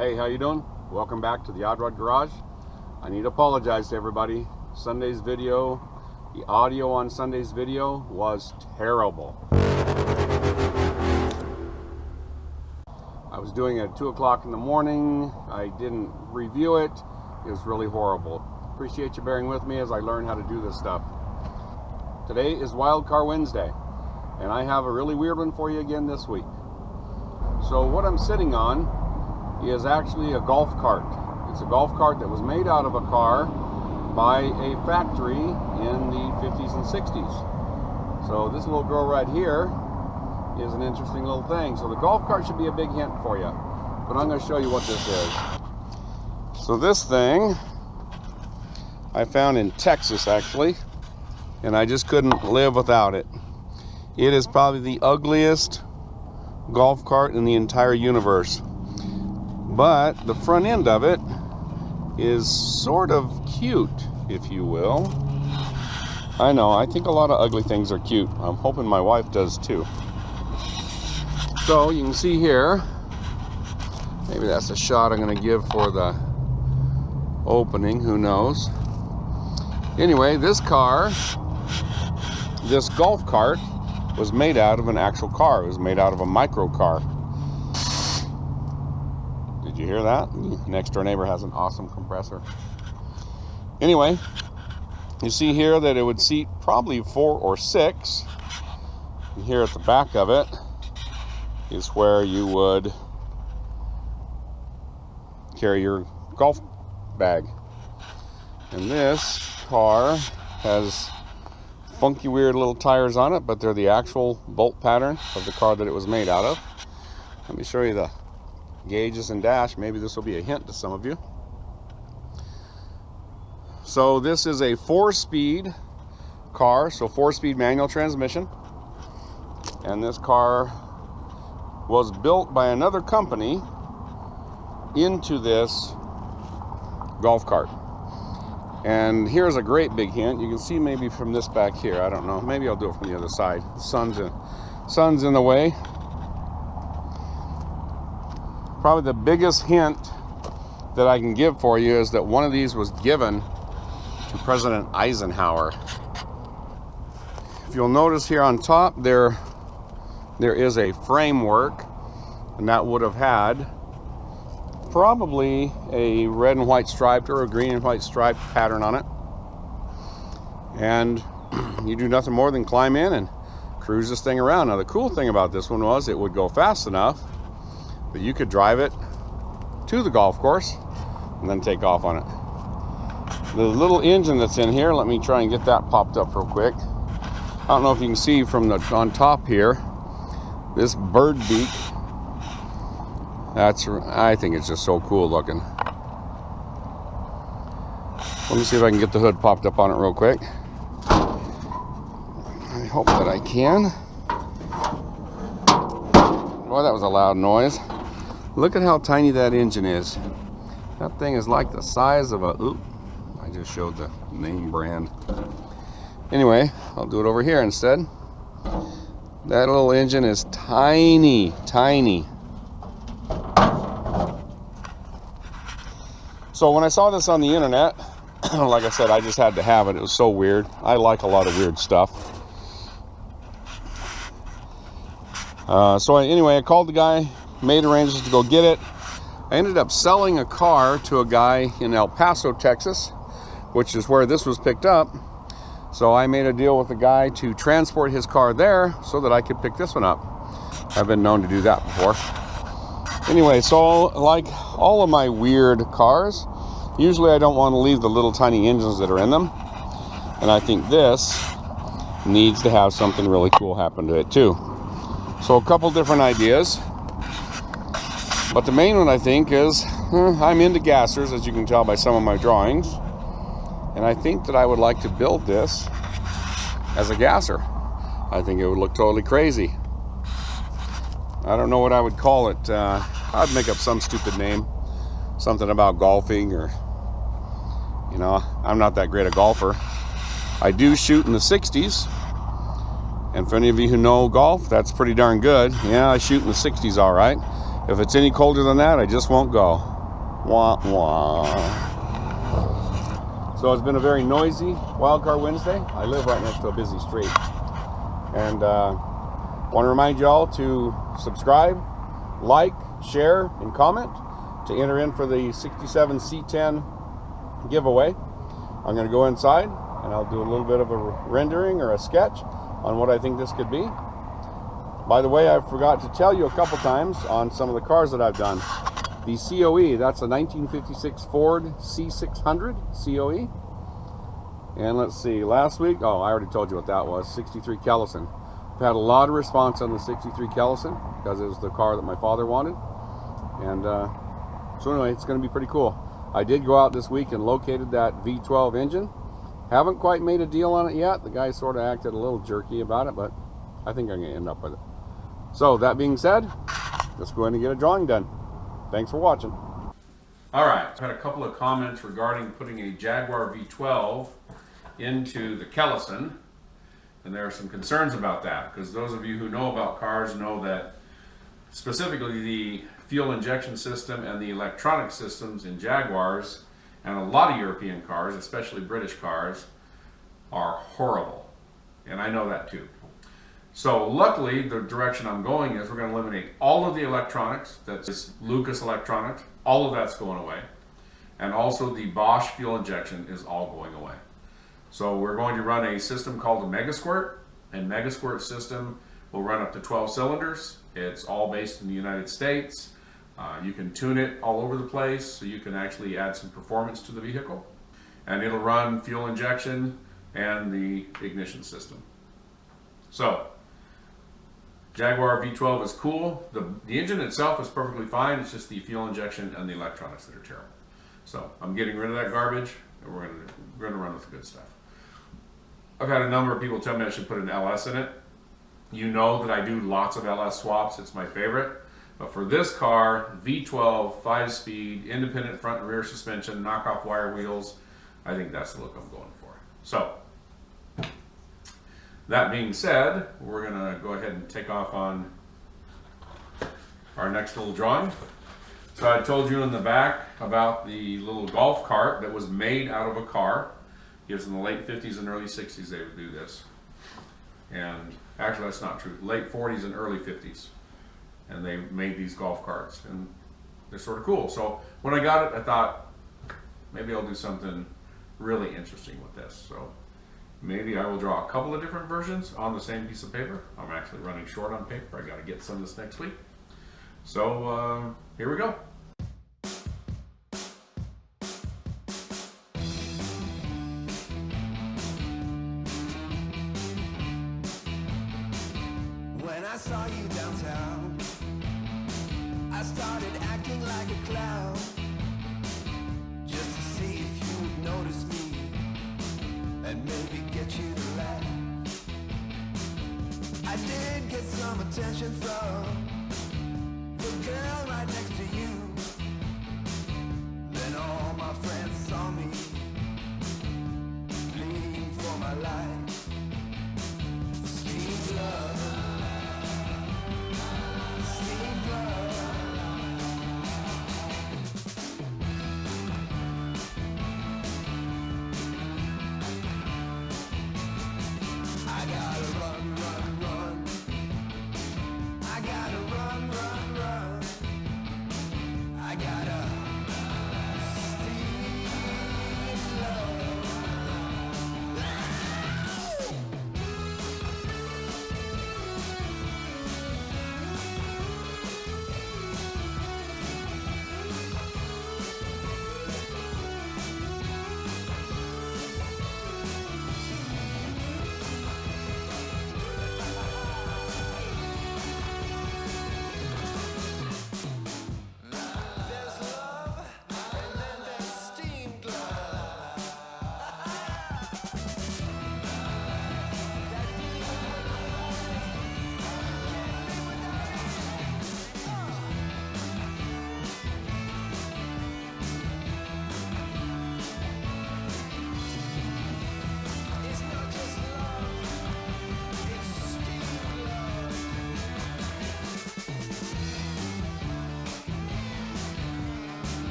Hey, how you doing? Welcome back to the Odd Rod Garage. I need to apologize to everybody. Sunday's video, the audio on Sunday's video was terrible. I was doing it at 2 o'clock in the morning. I didn't review it. It was really horrible. Appreciate you bearing with me as I learn how to do this stuff. Today is Wild Car Wednesday, and I have a really weird one for you again this week. So what I'm sitting on is actually a golf cart. It's a golf cart that was made out of a car by a factory in the 50s and 60s. So this little girl right here is an interesting little thing. So the golf cart should be a big hint for you, but I'm going to show you what this is. So this thing I found in Texas actually, and I just couldn't live without it. It is probably the ugliest golf cart in the entire universe, but the front end of it is sort of cute, if you will. I know, I think a lot of ugly things are cute. I'm hoping my wife does too. So you can see here, maybe that's a shot I'm going to give for the opening, who knows. Anyway, this car, this golf cart, was made out of an actual car. It was made out of a micro car. Did you hear that? Next door neighbor has an awesome compressor. Anyway, you see here that it would seat probably 4 or 6. And here at the back of it is where you would carry your golf bag. And this car has funky weird little tires on it, but they're the actual bolt pattern of the car that it was made out of. Let me show you the gauges and dash. Maybe this will be a hint to some of you. So this is a 4-speed car, so 4-speed manual transmission, and this car was built by another company into this golf cart. And here's a great big hint. You can see maybe from this back here. I don't know. Maybe I'll do it from the other side. The sun's in the way. Probably the biggest hint that I can give for you is that one of these was given to President Eisenhower. If you'll notice here on top, there is a framework, and that would have had probably a red and white striped or a green and white striped pattern on it. And you do nothing more than climb in and cruise this thing around. Now the cool thing about this one was it would go fast enough that you could drive it to the golf course and then take off on it. The little engine that's in here, let me try and get that popped up real quick. I don't know if you can see from the on top here, this bird beak. I think it's just so cool looking. Let me see if I can get the hood popped up on it real quick. I hope that I can. Boy, that was a loud noise. Look at how tiny that engine is. That thing is like the size of a, oop, I just showed the name brand. Anyway, I'll do it over here instead. That little engine is tiny, tiny. So when I saw this on the internet, like I said, I just had to have it. It was so weird. I like a lot of weird stuff. Anyway, I called the guy, made arrangements to go get it. I ended up selling a car to a guy in El Paso, Texas, which is where this was picked up. So I made a deal with the guy to transport his car there so that I could pick this one up. I've been known to do that before. Anyway, so like all of my weird cars, usually I don't want to leave the little tiny engines that are in them. And I think this needs to have something really cool happen to it too. So a couple different ideas. But the main one I think is, I'm into gassers, as you can tell by some of my drawings. And I think that I would like to build this as a gasser. I think it would look totally crazy. I don't know what I would call it. I'd make up some stupid name. Something about golfing, or, you know, I'm not that great a golfer. I do shoot in the 60s. And for any of you who know golf, that's pretty darn good. Yeah, I shoot in the 60s all right. If it's any colder than that, I just won't go. Wah, wah. So it's been a very noisy Wildcard Wednesday. I live right next to a busy street. And want to remind you all to subscribe, like, share, and comment to enter in for the 67 C10 giveaway. I'm going to go inside and I'll do a little bit of a rendering or a sketch on what I think this could be. By the way, I forgot to tell you a couple times on some of the cars that I've done. The COE, that's a 1956 Ford C600 COE. And let's see, last week, oh, I already told you what that was, 63 Kellison. I've had a lot of response on the 63 Kellison because it was the car that my father wanted. And so anyway, it's going to be pretty cool. I did go out this week and located that V12 engine. Haven't quite made a deal on it yet. The guy sort of acted a little jerky about it, but I think I'm going to end up with it. So that being said, let's go ahead and get a drawing done. Thanks for watching. All right, I've had a couple of comments regarding putting a Jaguar V12 into the Kellison, and there are some concerns about that, because those of you who know about cars know that specifically the fuel injection system and the electronic systems in Jaguars and a lot of European cars, especially British cars, are horrible. And I know that too. So luckily, the direction I'm going is we're going to eliminate all of the electronics. That's Lucas Electronics. All of that's going away. And also the Bosch fuel injection is all going away. So we're going to run a system called a Megasquirt. And Megasquirt system will run up to 12 cylinders. It's all based in the United States. You can tune it all over the place, so you can actually add some performance to the vehicle. And it'll run fuel injection and the ignition system. So, Jaguar V12 is cool. The engine itself is perfectly fine. It's just the fuel injection and the electronics that are terrible. So, I'm getting rid of that garbage, and we're going to run with the good stuff. I've had a number of people tell me I should put an LS in it. You know that I do lots of LS swaps. It's my favorite. But for this car, V12, 5-speed, independent front and rear suspension, knockoff wire wheels, I think that's the look I'm going for. So, that being said, we're going to go ahead and take off on our next little drawing. So I told you in the back about the little golf cart that was made out of a car. It was in the late 50s and early 60s they would do this. And actually that's not true. Late 40s and early 50s. And they made these golf carts, and they're sort of cool. So when I got it, I thought maybe I'll do something really interesting with this. So maybe I will draw a couple of different versions on the same piece of paper. I'm actually running short on paper. I got to get some of this next week. So here we go. When I saw you downtown, I started acting like a clown, just to see if you would notice me and maybe get you to laugh. I did get some attention from the girl right next to you. Then all my friends saw me fleeing for my life. Street love. I gotta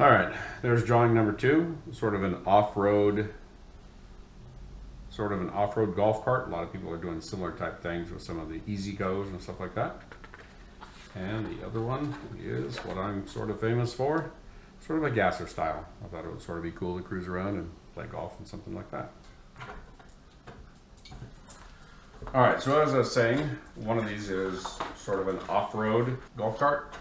All right, there's drawing number 2, sort of an off-road golf cart. A lot of people are doing similar type things with some of the Easy Goes and stuff like that. And the other one is what I'm sort of famous for, sort of a gasser style. I thought it would sort of be cool to cruise around and play golf and something like that. All right, so as I was saying, one of these is sort of an off-road golf cart.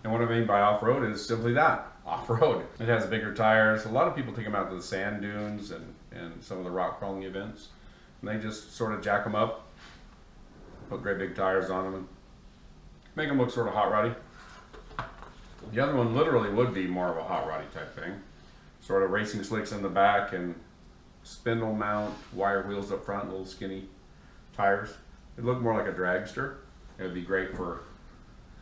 And what I mean by off-road is simply that, off-road. It has bigger tires. A lot of people take them out to the sand dunes and some of the rock crawling events. And they just sort of jack them up, put great big tires on them, and make them look sort of hot roddy. The other one literally would be more of a hot roddy type thing. Sort of racing slicks in the back and spindle mount, wire wheels up front, little skinny tires. It'd look more like a dragster. It would be great for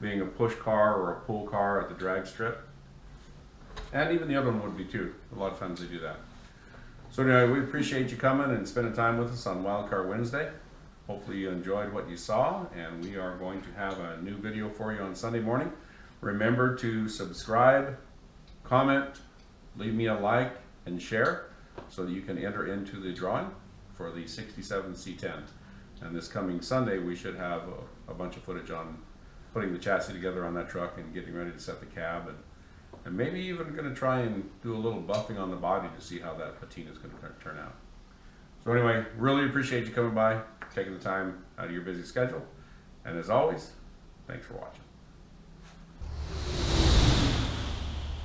being a push car or a pull car at the drag strip. And even the other one would be too. A lot of times they do that. So anyway, we appreciate you coming and spending time with us on Wildcard Wednesday. Hopefully you enjoyed what you saw, and we are going to have a new video for you on Sunday morning. Remember to subscribe, comment, leave me a like, and share so that you can enter into the drawing for the 67 C10. And this coming Sunday, we should have a bunch of footage on putting the chassis together on that truck and getting ready to set the cab, and maybe even going to try and do a little buffing on the body to see how that patina is going to turn out. So anyway, really appreciate you coming by, taking the time out of your busy schedule, and as always, thanks for watching.